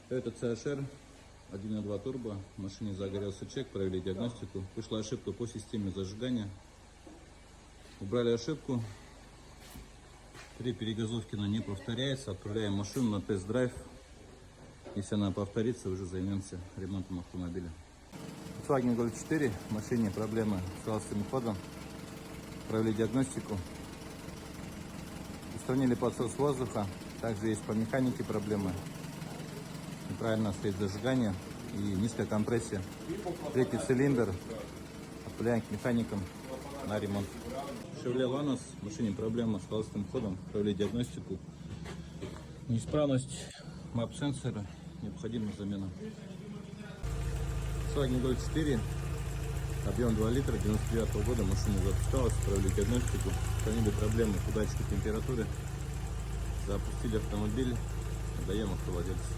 Это CHR 1.2 турбо. В машине загорелся чек, провели диагностику. Вышла ошибка по системе зажигания. Убрали ошибку. При перегазовке она не повторяется. Отправляем машину на тест-драйв. Если она повторится, уже займемся ремонтом автомобиля. Volkswagen Golf 4. В машине проблемы с холостым ходом. Провели диагностику. Устранили подсос воздуха. Также есть по механике проблемы. Неправильно стоит зажигание и низкая компрессия. Третий цилиндр. Отправляем к механикам на ремонт. Chevrolet Lanos. В машине проблема с холостым ходом. Провели диагностику. Неисправность мап-сенсора. Необходима замена. Volkswagen Golf 4. Объем 2 литра, 99 года. Машина запускалась. Провели диагностику. Устранили проблемы по датчику температуры. Запустили автомобиль. Отдаем автовладельцу.